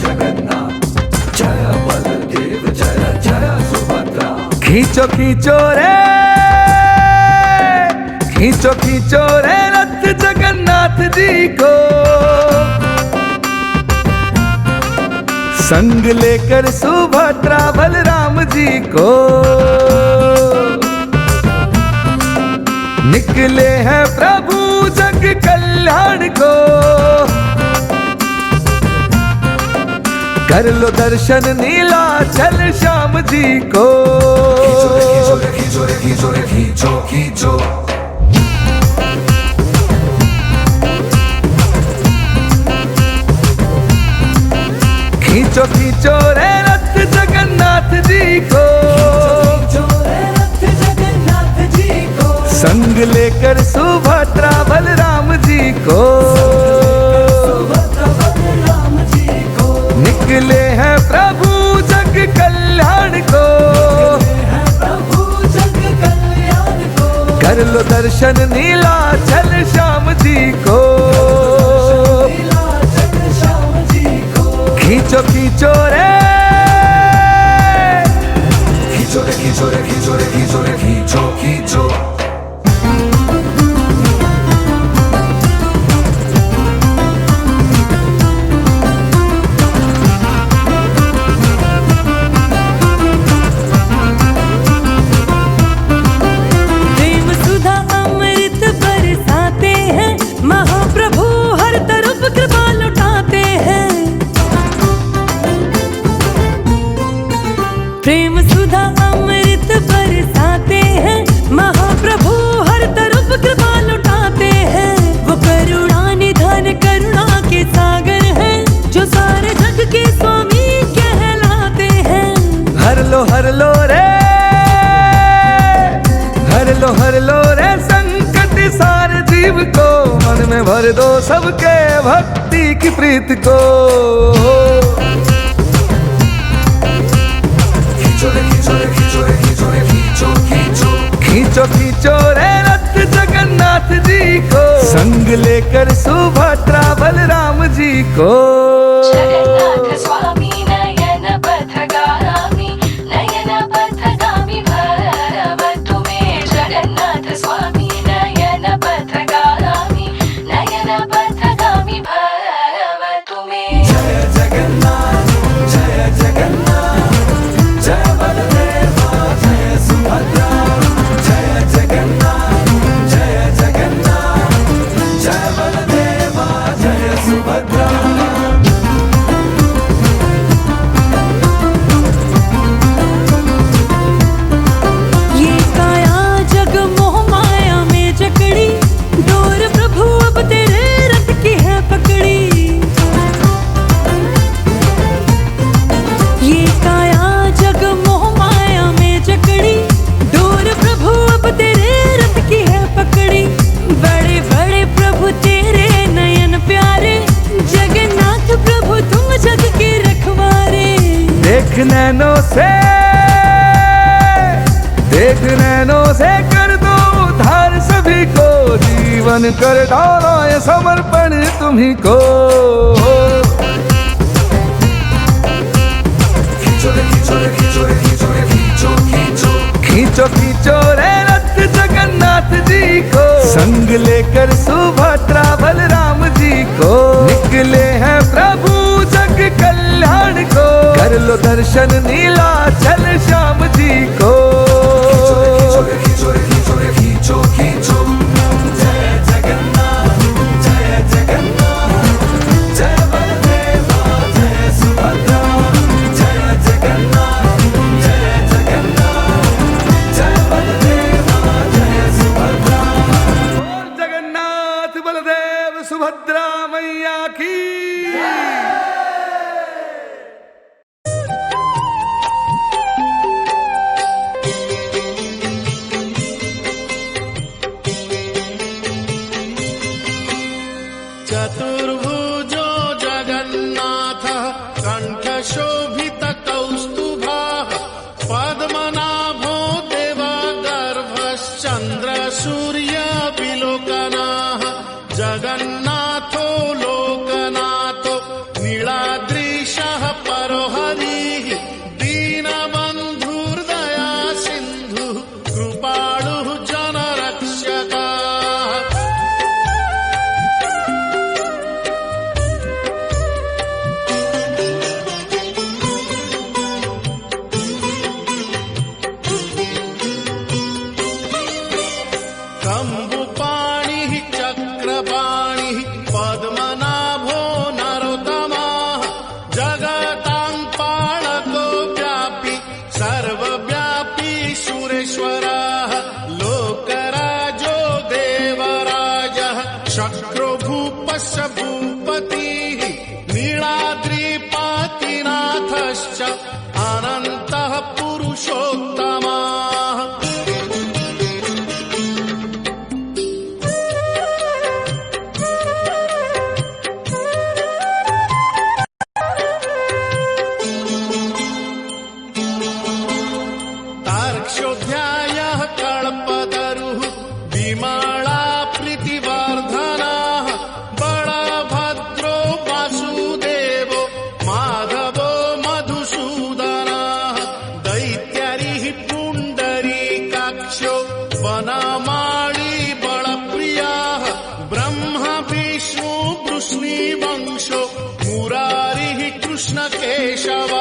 जगन्नाथ जय बलदेव जय जय सुभद्रा। खींचो खींचो रे, खींचो खींचो रे रथ जगन्नाथ जी को, संग लेकर सुभद्रा बलराम जी को। निकले हैं प्रभु जग कल्याण को, कर लो दर्शन नीलाचल श्याम जी को। खींचो रे खींचो रे खींचो रे खींचो खींचो। खींचो खींचो रे रथ जगन्नाथ जी को, संग लेकर सुभद्रा बलराम जी को। निकले हैं प्रभु जग कल्याण को, कर लो दर्शन नीलाचल श्याम जी को। खींचो खींचो रे, खींचो रे खींचो रे खींचो रे खींचो रे खींचो खींचो। प्रेम सुधा अमृत बरसाते हैं, महाप्रभु हर तरफ कृपा लुटाते हैं। वो करुणा निधान करुणा के सागर हैं, जो सारे जग के स्वामी कहलाते हैं। हर लो रे, हर लो रे संकट सारे जीव को, मन में भर दो सबके भक्ति की प्रीत को। खींचो खींचो रे रथ जगन्नाथ जी को, संग लेकर सुभद्रा बलराम जी को। जगन्नाथ स्वामी नयन पथगामी भव तुम्हें। जगन्नाथ स्वामी नयन पथगामी भव तुम्हें। जय जगन्नाथ जय जगन्नाथ जय बलदेव जय सुभद्रा। जय जगन्नाथ जय जगन्नाथ जय बलदेव जय सुभद्रा। ये काया जग मोह माया में जकड़ी, डोर प्रभु अब तेरे रथ की है पकड़ी। ये काया जग मोह माया में जकड़ी, डोर प्रभु अब तेरे रथ की है पकड़ी। बड़े बड़े प्रभु तेरे नयन प्यारे, जगन्नाथ प्रभु तुम जग के रखवारे। देख नैनों से कर दो उद्धार सभी को, जीवन कर डालो ये समर्पण तुम्ही को। खींचो रे खींचो रे खींचो रे खींचो रे खींचो खींचो। खींचो खींचो रे रथ जगन्नाथ जी को, संग लेकर सुभद्रा बलराम जी को। निकले हैं प्रभु जग कल्याण को, कर लो दर्शन नीलाचल श्याम जी को। खींचो रे खींचो रे खींचो रे खींचो खींचो। जय जगन्नाथ जय जगन्नाथ जय बलदेव जय सुभद्रा। जय जगन्नाथ जय जगन्नाथ जय बलदेव जय सुभद्रा। जगन्नाथ बलदेव सुभद्रा मैया की। चतुर्भुजो जगन्नाथः कण्ठशोभितकौस्तुभः पद्मनाभो देवगर्भश्चन्द्रसूर्यविलोकनः जगन्नाथो लोकनाथो नीलाद्रिशा देवकीनाथश्च अनन्तः पुरुषोत्तमाः तार्क्ष्योऽध्यायः कल्पतरुः विमला प्रीतिवर्धनः बलभद्रो वासुदेवो माधवो मधुसूदनः दैत्यारिः पुण्डरीकाक्षो वनमाली बलप्रियः ब्रह्मा विष्णु वृष्णिवंशो मुरारिः कृष्णकेशवः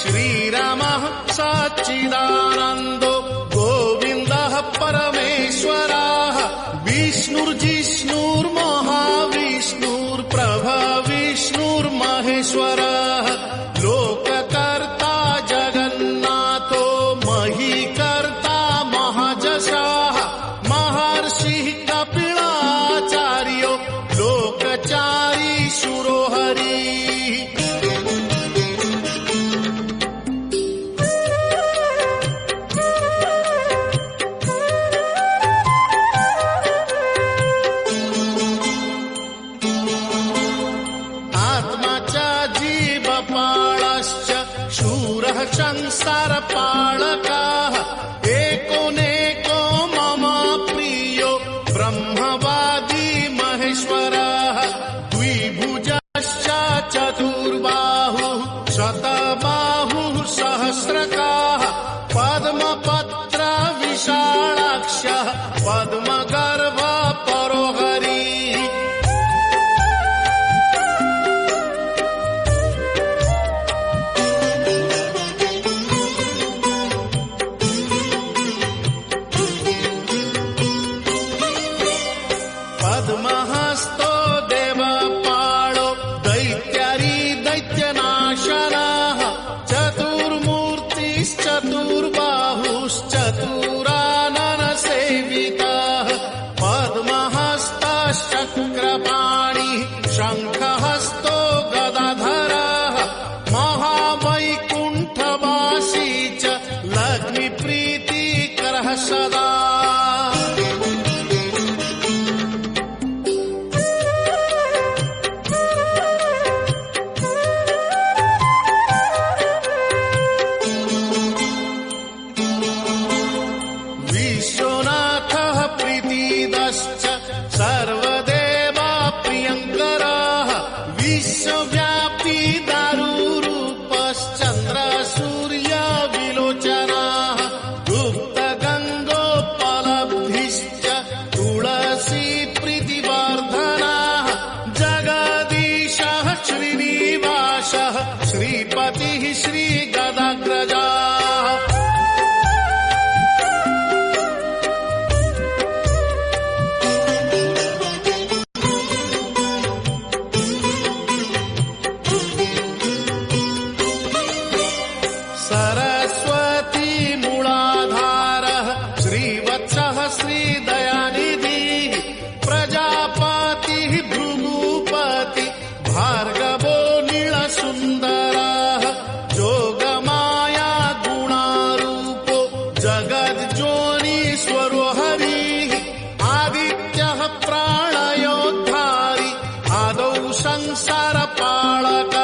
श्रीरामः सच्चिदानन्दो गोविन्दः परमेश्वरः विष्णुर्जिष्णुर्महाविष्णुर्प्रभविष्णुर्महेश्वरः लोककर्ता जगन्नाथो महीकर्ता महाजशाः महर्षिः कपिलाचार्यो लोकचारी शुरोहरिः आत्मा च जीवपालश्च शूरः संसारपालकः एकोनेको मम प्रियो ब्रह्मवादी महेश्वरः द्विभुजश्च चतुर्बाहुः शतबाहुः सहस्रकाः पद्मपत्र विशालाक्षः पद्मगर्भ परोहरिः पद्महस्तो देवपालो दैत्यारी दैत्यनाशनः चतुर्मूर्तिश्चतुर्बाहुश्चतुराननसेवितः पद्महस्तश्चक्रपाणिः शङ्खहस्तो गदाधरः महावैकुण्ठवासी च लक्ष्मीप्रीतिकरः सदा विश्वनाथः प्रीतिदश्च सर्वदेवा प्रियङ्करः विश्वव्यापी दारुरूपश्चन्द्रसूर्यविलोचनः गुप्तगङ्गोपलब्धिश्च तुलसी प्रीतिवर्धनः जगदीशः श्रीनिवासः श्रीपतिः श्रीगदाग्रजः सरस्वती मूलाधारः श्रीवत्सः श्रीदयानिधिः प्रजापतिः भृगुपति भार्गवो नीलसुन्दरः जोगमाया गुणारूपो जगज्जोनीश्वरो हरिः आदित्यः प्राणयोद्धारी आदौ संसारपालकः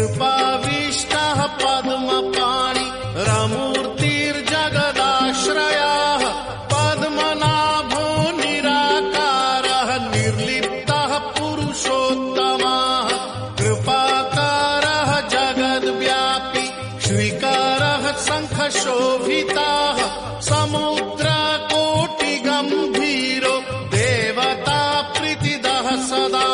कृपाविष्टः पद्मपाणि रमूर्तिर्जगदाश्रयः पद्मनाभो निराकारः निर्लिप्तः पुरुषोत्तमः कृपाकारः जगद्व्यापी श्रीकरः शङ्खशोभितः समुद्रकोटिगम्भीरो देवता प्रीतिदः सदा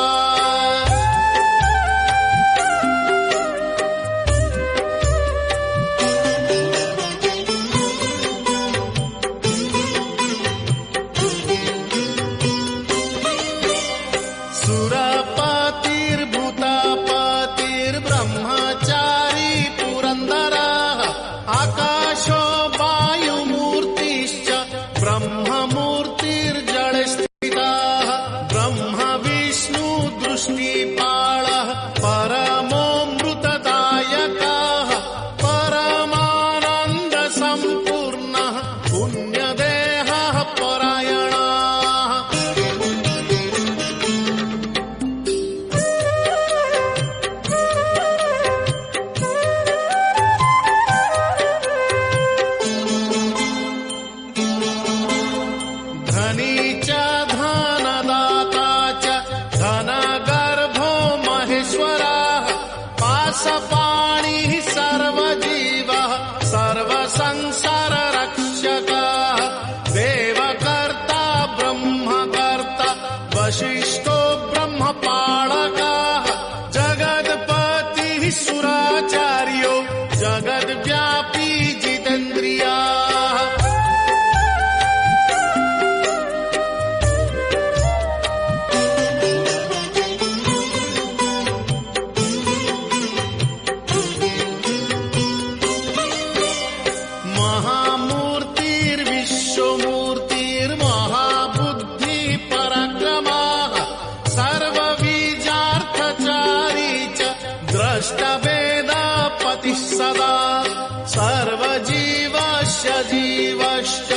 सजीवश्च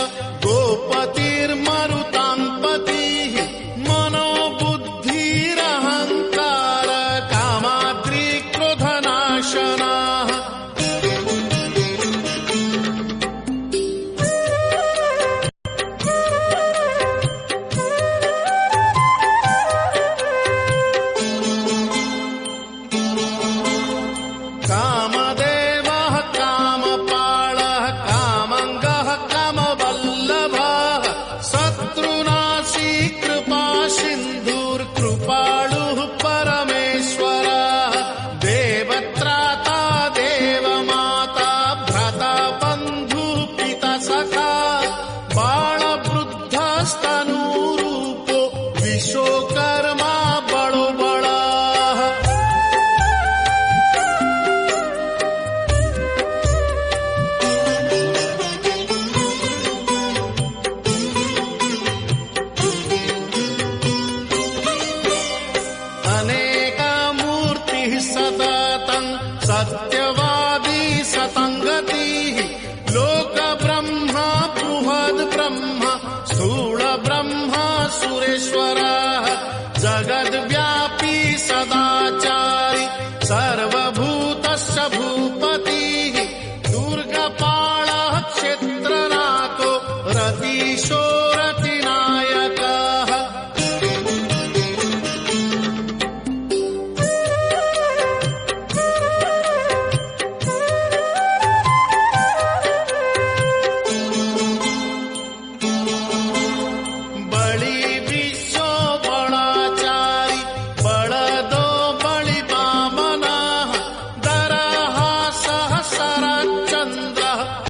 गोपतिर्मरुताङ्पतिः मनोबुद्धिरहङ्कार कामाद्रिक्रोधनाशनाः कामदेवः कामपालः कामङ्गः कामवल्लभः शत्रुनाशी कृपा सिन्धुर्कृपालुः परमेश्वरः देवत्राता देवमाता भ्राता बन्धुः पिता सखा बालवृद्धस्तनूरूपो विश्वकर्मा बड़ो बड़ा अनेकामूर्तिः सततं सत्यवादी सतङ्गतिः लोकब्रह्मा बृहद्ब्रह्मा स्थूलब्रह्मा सुरेश्वरः जगद्व्यापी सदाचारी सर्वभूतस्य भूपतिः दुर्गपालः क्षेत्रनाथो रतीशो रतिनायकः